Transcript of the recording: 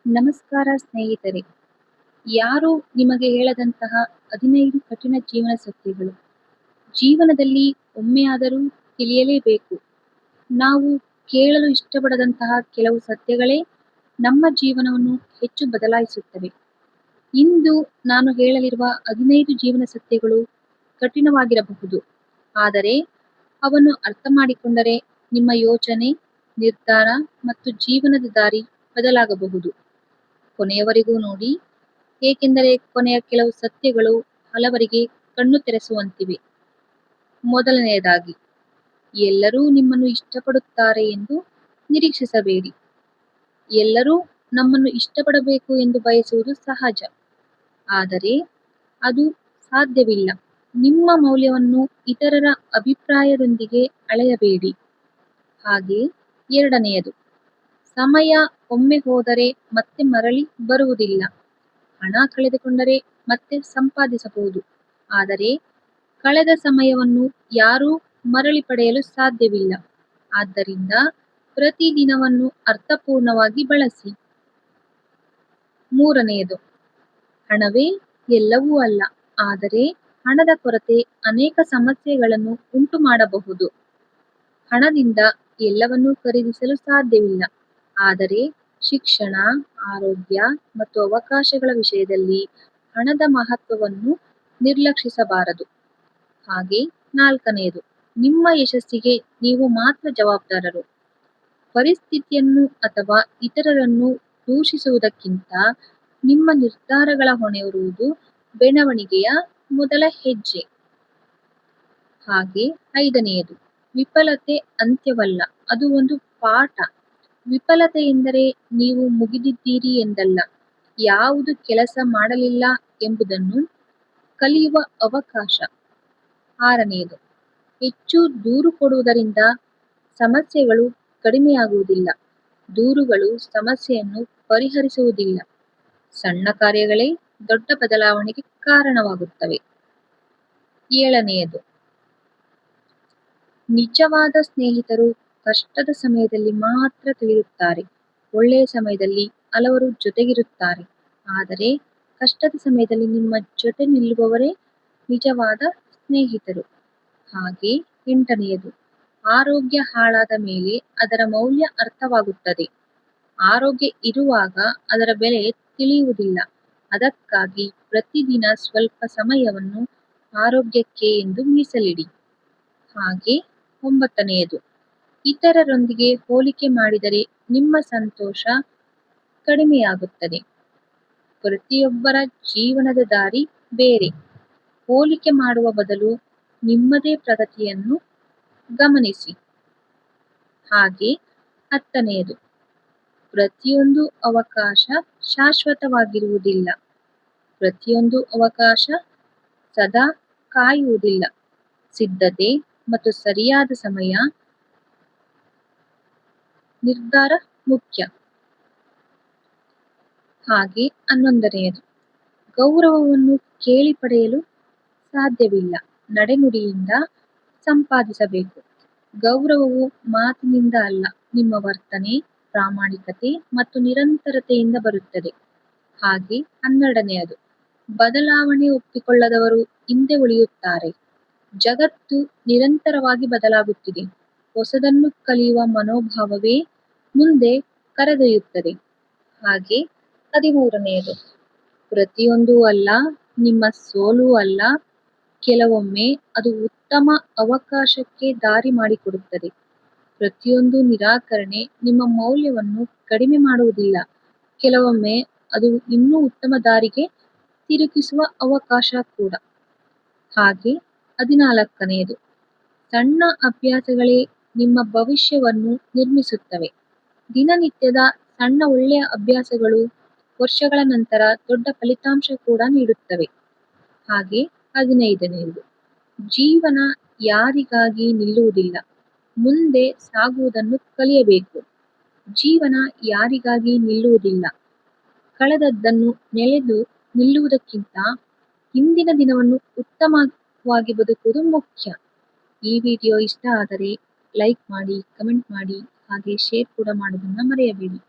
ನಮಸ್ಕಾರ ಸ್ನೇಹಿತರೆ. ಯಾರೂ ನಿಮಗೆ ಹೇಳದಂತಹ 15 ಕಠಿಣ ಜೀವನ ಸತ್ಯಗಳು. ಜೀವನದಲ್ಲಿ ಒಮ್ಮೆಯಾದರೂ ತಿಳಿಯಲೇಬೇಕು. ನಾವು ಕೇಳಲು ಇಷ್ಟಪಡದಂತಹ ಕೆಲವು ಸತ್ಯಗಳೇ ನಮ್ಮ ಜೀವನವನ್ನು ಹೆಚ್ಚು ಬದಲಾಯಿಸುತ್ತವೆ. ಇಂದು ನಾನು ಹೇಳಲಿರುವ 15 ಜೀವನ ಸತ್ಯಗಳು ಕಠಿಣವಾಗಿರಬಹುದು, ಆದರೆ ಅವನ್ನು ಅರ್ಥಮಾಡಿಕೊಂಡರೆ ನಿಮ್ಮ ಯೋಚನೆ, ನಿರ್ಧಾರ ಮತ್ತು ಜೀವನದ ದಾರಿ ಬದಲಾಗಬಹುದು. ಕೊನೆಯವರೆಗೂ ನೋಡಿ, ಏಕೆಂದರೆ ಕೊನೆಯ ಕೆಲವು ಸತ್ಯಗಳು ಹಲವರಿಗೆ ಕಣ್ಣು ತೆರೆಸುವಂತಿವೆ. ಮೊದಲನೆಯದಾಗಿ, ಎಲ್ಲರೂ ನಿಮ್ಮನ್ನು ಇಷ್ಟಪಡುತ್ತಾರೆ ಎಂದು ನಿರೀಕ್ಷಿಸಬೇಡಿ. ಎಲ್ಲರೂ ನಮ್ಮನ್ನು ಇಷ್ಟಪಡಬೇಕು ಎಂದು ಬಯಸುವುದು ಸಹಜ, ಆದರೆ ಅದು ಸಾಧ್ಯವಿಲ್ಲ. ನಿಮ್ಮ ಮೌಲ್ಯವನ್ನು ಇತರರ ಅಭಿಪ್ರಾಯದೊಂದಿಗೆ ಅಳೆಯಬೇಡಿ. ಹಾಗೆ ಎರಡನೆಯದು, ಸಮಯ ಒಮ್ಮೆ ಹೋದರೆ ಮತ್ತೆ ಮರಳಿ ಬರುವುದಿಲ್ಲ. ಹಣ ಕಳೆದುಕೊಂಡರೆ ಮತ್ತೆ ಸಂಪಾದಿಸಬಹುದು, ಆದರೆ ಕಳೆದ ಸಮಯವನ್ನು ಯಾರೂ ಮರಳಿ ಪಡೆಯಲು ಸಾಧ್ಯವಿಲ್ಲ. ಆದ್ದರಿಂದ ಪ್ರತಿದಿನವನ್ನು ಅರ್ಥಪೂರ್ಣವಾಗಿ ಬಳಸಿ. ಮೂರನೆಯದು, ಹಣವೇ ಎಲ್ಲವೂ ಅಲ್ಲ, ಆದರೆ ಹಣದ ಕೊರತೆ ಅನೇಕ ಸಮಸ್ಯೆಗಳನ್ನು ಉಂಟು ಮಾಡಬಹುದು. ಹಣದಿಂದ ಎಲ್ಲವನ್ನೂ ಖರೀದಿಸಲು ಸಾಧ್ಯವಿಲ್ಲ, ಆದರೆ ಶಿಕ್ಷಣ, ಆರೋಗ್ಯ ಮತ್ತು ಅವಕಾಶಗಳ ವಿಷಯದಲ್ಲಿ ಹಣದ ಮಹತ್ವವನ್ನು ನಿರ್ಲಕ್ಷಿಸಬಾರದು. ಹಾಗೆ ನಾಲ್ಕನೆಯದು, ನಿಮ್ಮ ಯಶಸ್ಸಿಗೆ ನೀವು ಮಾತ್ರ ಜವಾಬ್ದಾರರು. ಪರಿಸ್ಥಿತಿಯನ್ನು ಅಥವಾ ಇತರರನ್ನು ದೂಷಿಸುವುದಕ್ಕಿಂತ ನಿಮ್ಮ ನಿರ್ಧಾರಗಳ ಹೊಣೆ ಹೊರುವುದು ಬೆಳವಣಿಗೆಯ ಮೊದಲ ಹೆಜ್ಜೆ. ಹಾಗೆ ಐದನೆಯದು, ವಿಫಲತೆ ಅಂತ್ಯವಲ್ಲ, ಅದು ಒಂದು ಪಾಠ. ವಿಫಲತೆ ಎಂದರೆ ನೀವು ಮುಗಿದಿದ್ದೀರಿ ಎಂದಲ್ಲ, ಯಾವುದು ಕೆಲಸ ಮಾಡಲಿಲ್ಲ ಎಂಬುದನ್ನು ಕಲಿಯುವ ಅವಕಾಶ. ಆರನೆಯದು, ಹೆಚ್ಚು ದೂರು ಕೊಡುವುದರಿಂದ ಸಮಸ್ಯೆಗಳು ಕಡಿಮೆಯಾಗುವುದಿಲ್ಲ. ದೂರುಗಳು ಸಮಸ್ಯೆಯನ್ನು ಪರಿಹರಿಸುವುದಿಲ್ಲ. ಸಣ್ಣ ಕಾರ್ಯಗಳೇ ದೊಡ್ಡ ಬದಲಾವಣೆಗೆ ಕಾರಣವಾಗುತ್ತವೆ. ಏಳನೆಯದು, ನಿಜವಾದ ಸ್ನೇಹಿತರು ಕಷ್ಟದ ಸಮಯದಲ್ಲಿ ಮಾತ್ರ ತಿಳಿಯುತ್ತಾರೆ. ಒಳ್ಳೆಯ ಸಮಯದಲ್ಲಿ ಹಲವರು ಜೊತೆಗಿರುತ್ತಾರೆ, ಆದರೆ ಕಷ್ಟದ ಸಮಯದಲ್ಲಿ ನಿಮ್ಮ ಜೊತೆ ನಿಲ್ಲುವವರೇ ನಿಜವಾದ ಸ್ನೇಹಿತರು. ಹಾಗೆ ಎಂಟನೆಯದು, ಆರೋಗ್ಯ ಹಾಳಾದ ಮೇಲೆ ಅದರ ಮೌಲ್ಯ ಅರ್ಥವಾಗುತ್ತದೆ. ಆರೋಗ್ಯ ಇರುವಾಗ ಅದರ ಬೆಲೆ ತಿಳಿಯುವುದಿಲ್ಲ. ಅದಕ್ಕಾಗಿ ಪ್ರತಿದಿನ ಸ್ವಲ್ಪ ಸಮಯವನ್ನು ಆರೋಗ್ಯಕ್ಕೆ ಎಂದು ಮೀಸಲಿಡಿ. ಹಾಗೆ ಒಂಬತ್ತನೆಯದು, ಇತರರೊಂದಿಗೆ ಹೋಲಿಕೆ ಮಾಡಿದರೆ ನಿಮ್ಮ ಸಂತೋಷ ಕಡಿಮೆಯಾಗುತ್ತದೆ. ಪ್ರತಿಯೊಬ್ಬರ ಜೀವನದ ದಾರಿ ಬೇರೆ. ಹೋಲಿಕೆ ಮಾಡುವ ಬದಲು ನಿಮ್ಮದೇ ಪ್ರಗತಿಯನ್ನು ಗಮನಿಸಿ. ಹಾಗೆ ಹತ್ತನೆಯದು, ಪ್ರತಿಯೊಂದು ಅವಕಾಶ ಶಾಶ್ವತವಾಗಿರುವುದಿಲ್ಲ. ಪ್ರತಿಯೊಂದು ಅವಕಾಶ ಸದಾ ಕಾಯುವುದಿಲ್ಲ. ಸಿದ್ಧತೆ ಮತ್ತು ಸರಿಯಾದ ಸಮಯ ನಿರ್ಧಾರ ಮುಖ್ಯ. ಹಾಗೆ ಹನ್ನೊಂದನೆಯದು, ಗೌರವವನ್ನು ಕೇಳಿ ಪಡೆಯಲು ಸಾಧ್ಯವಿಲ್ಲ, ನಡೆನುಡಿಯಿಂದ ಸಂಪಾದಿಸಬೇಕು. ಗೌರವವು ಮಾತಿನಿಂದ ಅಲ್ಲ, ನಿಮ್ಮ ವರ್ತನೆ, ಪ್ರಾಮಾಣಿಕತೆ ಮತ್ತು ನಿರಂತರತೆಯಿಂದ ಬರುತ್ತದೆ. ಹಾಗೆ ಹನ್ನೆರಡನೆಯದು, ಬದಲಾವಣೆ ಒಪ್ಪಿಕೊಳ್ಳದವರು ಹಿಂದೆ ಉಳಿಯುತ್ತಾರೆ. ಜಗತ್ತು ನಿರಂತರವಾಗಿ ಬದಲಾಗುತ್ತಿದೆ. ಹೊಸದನ್ನು ಕಲಿಯುವ ಮನೋಭಾವವೇ ಮುಂದೆ ಕರೆದೊಯ್ಯುತ್ತದೆ. ಹಾಗೆ 13ನೆಯದು, ಪ್ರತಿಯೊಂದೂ ಅಲ್ಲ, ನಿಮ್ಮ ಸೋಲು ಅಲ್ಲ, ಕೆಲವೊಮ್ಮೆ ಅದು ಉತ್ತಮ ಅವಕಾಶಕ್ಕೆ ದಾರಿ ಮಾಡಿಕೊಡುತ್ತದೆ. ಪ್ರತಿಯೊಂದು ನಿರಾಕರಣೆ ನಿಮ್ಮ ಮೌಲ್ಯವನ್ನು ಕಡಿಮೆ ಮಾಡುವುದಿಲ್ಲ, ಕೆಲವೊಮ್ಮೆ ಅದು ಇನ್ನೂ ಉತ್ತಮ ದಾರಿಗೆ ತಿರುಗಿಸುವ ಅವಕಾಶ ಕೂಡ. ಹಾಗೆ 14ನೆಯದು, ಸಣ್ಣ ಅಭ್ಯಾಸಗಳೇ ನಿಮ್ಮ ಭವಿಷ್ಯವನ್ನು ನಿರ್ಮಿಸುತ್ತವೆ. ದಿನನಿತ್ಯದ ಸಣ್ಣ ಒಳ್ಳೆಯ ಅಭ್ಯಾಸಗಳು ವರ್ಷಗಳ ನಂತರ ದೊಡ್ಡ ಫಲಿತಾಂಶ ಕೂಡ ನೀಡುತ್ತವೆ. ಹಾಗೆ 15ನೆಯದು, ಜೀವನ ಯಾರಿಗಾಗಿ ನಿಲ್ಲುವುದಿಲ್ಲ, ಮುಂದೆ ಸಾಗುವುದನ್ನು ಕಲಿಯಬೇಕು. ಜೀವನ ಯಾರಿಗಾಗಿ ನಿಲ್ಲುವುದಿಲ್ಲ, ಕಳೆದದ್ದನ್ನು ನೆನೆದು ನಿಲ್ಲುವುದಕ್ಕಿಂತ ಹಿಂದಿನ ದಿನವನ್ನು ಉತ್ತಮವಾಗಿ ಬದುಕುವುದು ಮುಖ್ಯ. ಈ ವಿಡಿಯೋ ಇಷ್ಟ ಆದರೆ ಲೈಕ್ ಮಾಡಿ, ಕಮೆಂಟ್ ಮಾಡಿ, ಹಾಗೆ ಶೇರ್ ಕೂಡ ಮಾಡುವುದನ್ನು ಮರೆಯಬೇಡಿ.